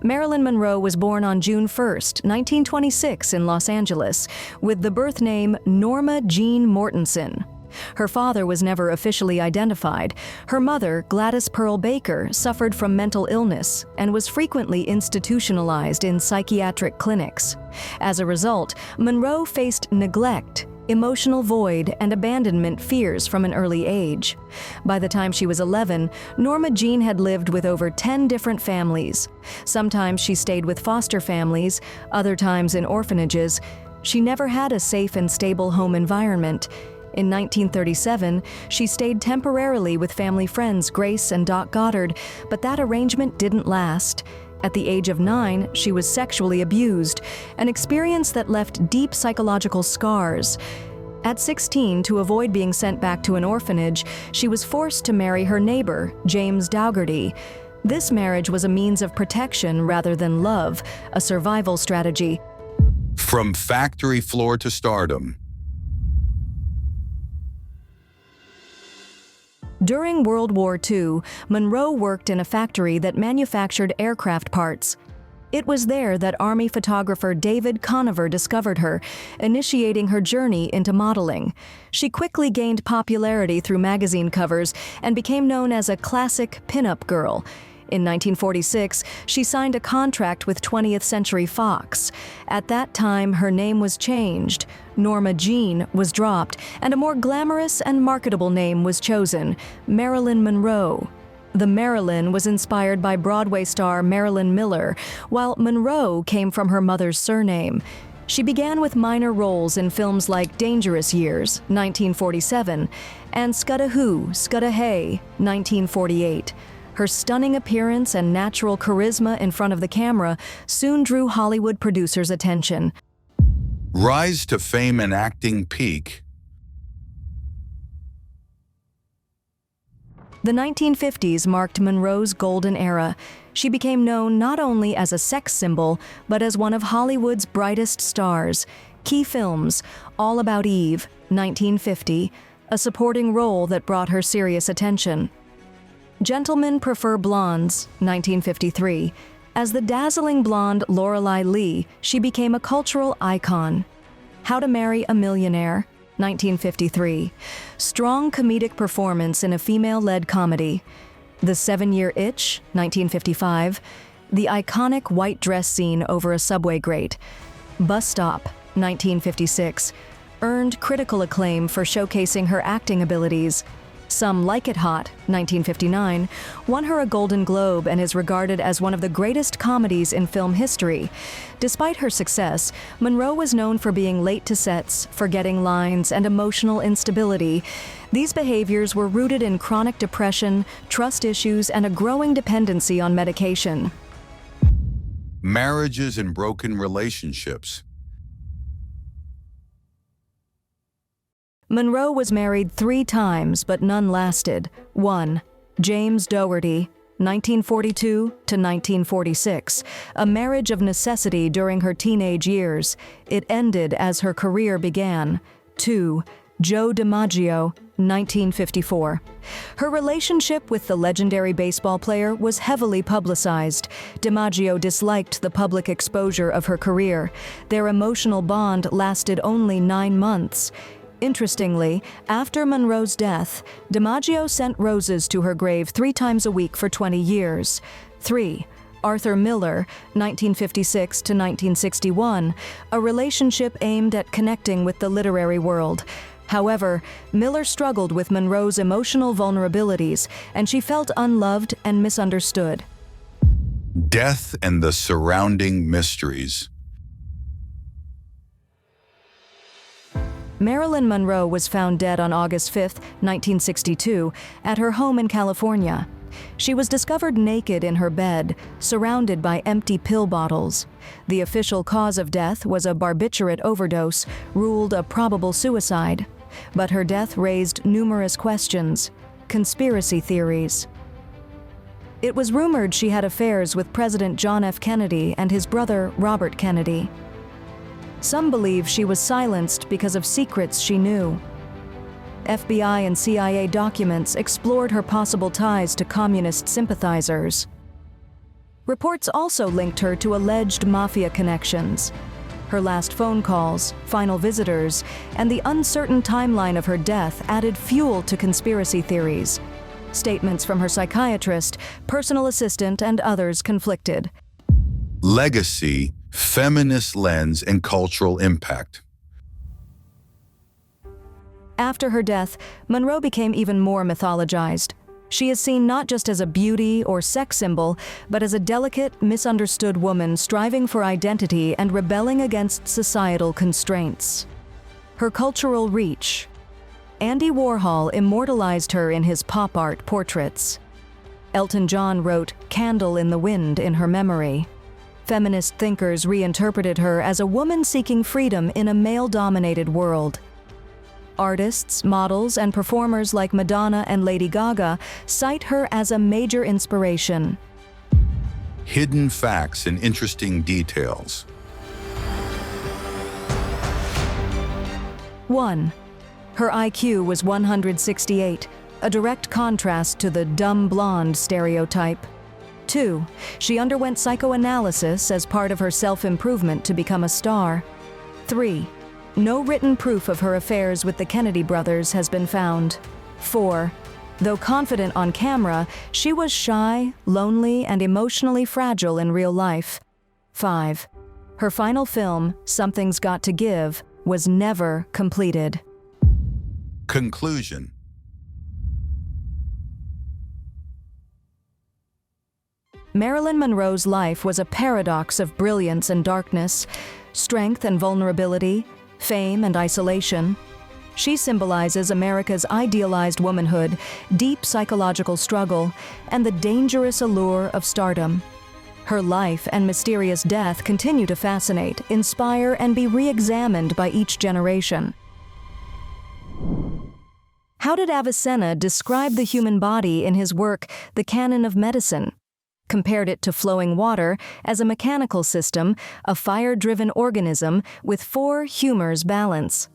Marilyn Monroe was born on June 1, 1926 in Los Angeles, with the birth name Norma Jeane Mortensen. Her father was never officially identified. Her mother, Gladys Pearl Baker, suffered from mental illness and was frequently institutionalized in psychiatric clinics. As a result, Monroe faced neglect, emotional void, and abandonment fears from an early age. By the time she was 11, Norma Jeane had lived with over 10 different families. Sometimes she stayed with foster families, other times in orphanages. She never had a safe and stable home environment. In 1937, she stayed temporarily with family friends Grace and Doc Goddard, but that arrangement didn't last. At the age of 9, she was sexually abused, an experience that left deep psychological scars. At 16, to avoid being sent back to an orphanage, she was forced to marry her neighbor, James Dougherty. This marriage was a means of protection rather than love, a survival strategy. From factory floor to stardom. During World War II, Monroe worked in a factory that manufactured aircraft parts. It was there that Army photographer David Conover discovered her, initiating her journey into modeling. She quickly gained popularity through magazine covers and became known as a classic pinup girl. In 1946, she signed a contract with 20th Century Fox. At that time, her name was changed. Norma Jeane was dropped, and a more glamorous and marketable name was chosen, Marilyn Monroe. The Marilyn was inspired by Broadway star Marilyn Miller, while Monroe came from her mother's surname. She began with minor roles in films like Dangerous Years, 1947, and Scudda-Hoo, Scudda-Hey, 1948. Her stunning appearance and natural charisma in front of the camera soon drew Hollywood producers' attention. Rise to fame and acting peak. The 1950s marked Monroe's golden era. She became known not only as a sex symbol, but as one of Hollywood's brightest stars. Key films: All About Eve, 1950, a supporting role that brought her serious attention. Gentlemen Prefer Blondes, 1953. As the dazzling blonde Lorelei Lee, she became a cultural icon. How to Marry a Millionaire, 1953. Strong comedic performance in a female-led comedy. The 7-Year Itch, 1955. The iconic white dress scene over a subway grate. Bus Stop, 1956. Earned critical acclaim for showcasing her acting abilities. Some Like It Hot, 1959, won her a Golden Globe and is regarded as one of the greatest comedies in film history. Despite her success, Monroe was known for being late to sets, forgetting lines, and emotional instability. These behaviors were rooted in chronic depression, trust issues, and a growing dependency on medication. Marriages and broken relationships. Monroe was married 3 times, but none lasted. 1. James Dougherty, 1942 to 1946, a marriage of necessity during her teenage years. It ended as her career began. 2. Joe DiMaggio, 1954. Her relationship with the legendary baseball player was heavily publicized. DiMaggio disliked the public exposure of her career. Their emotional bond lasted only 9 months. Interestingly, after Monroe's death, DiMaggio sent roses to her grave 3 times a week for 20 years. 3. Arthur Miller, 1956 to 1961, a relationship aimed at connecting with the literary world. However, Miller struggled with Monroe's emotional vulnerabilities, and she felt unloved and misunderstood. Death and the surrounding mysteries. Marilyn Monroe was found dead on August 5, 1962, at her home in California. She was discovered naked in her bed, surrounded by empty pill bottles. The official cause of death was a barbiturate overdose, ruled a probable suicide. But her death raised numerous questions, conspiracy theories. It was rumored she had affairs with President John F. Kennedy and his brother Robert Kennedy. Some believe she was silenced because of secrets she knew. FBI and CIA documents explored her possible ties to communist sympathizers. Reports also linked her to alleged mafia connections. Her last phone calls, final visitors, and the uncertain timeline of her death added fuel to conspiracy theories. Statements from her psychiatrist, personal assistant, and others conflicted. Legacy, feminist lens, and cultural impact. After her death, Monroe became even more mythologized. She is seen not just as a beauty or sex symbol, but as a delicate, misunderstood woman striving for identity and rebelling against societal constraints. Her cultural reach. Andy Warhol immortalized her in his pop art portraits. Elton John wrote "Candle in the Wind" in her memory. Feminist thinkers reinterpreted her as a woman seeking freedom in a male-dominated world. Artists, models, and performers like Madonna and Lady Gaga cite her as a major inspiration. Hidden facts and interesting details. 1. Her IQ was 168, a direct contrast to the dumb blonde stereotype. 2. She underwent psychoanalysis as part of her self-improvement to become a star. 3. No written proof of her affairs with the Kennedy brothers has been found. 4. Though confident on camera, she was shy, lonely, and emotionally fragile in real life. 5. Her final film, Something's Got to Give, was never completed. Conclusion. Marilyn Monroe's life was a paradox of brilliance and darkness, strength and vulnerability, fame and isolation. She symbolizes America's idealized womanhood, deep psychological struggle, and the dangerous allure of stardom. Her life and mysterious death continue to fascinate, inspire, and be re-examined by each generation. How did Avicenna describe the human body in his work, The Canon of Medicine? Compared it to flowing water as a mechanical system, a fire-driven organism with 4 humors balance.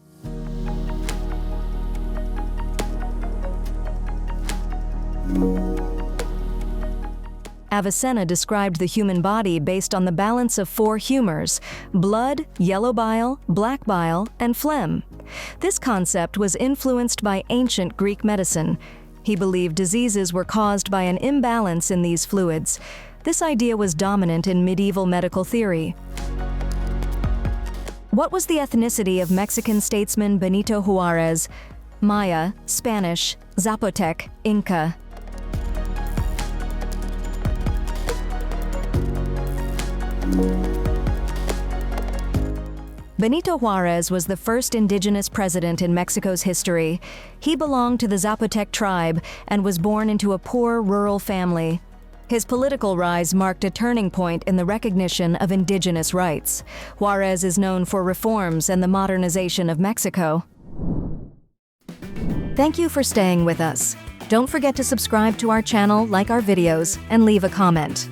Avicenna described the human body based on the balance of 4 humors: blood, yellow bile, black bile, and phlegm. This concept was influenced by ancient Greek medicine. He believed diseases were caused by an imbalance in these fluids. This idea was dominant in medieval medical theory. What was the ethnicity of Mexican statesman Benito Juárez? Maya, Spanish, Zapotec, Inca. Benito Juárez was the first indigenous president in Mexico's history. He belonged to the Zapotec tribe and was born into a poor rural family. His political rise marked a turning point in the recognition of indigenous rights. Juárez is known for reforms and the modernization of Mexico. Thank you for staying with us. Don't forget to subscribe to our channel, like our videos, and leave a comment.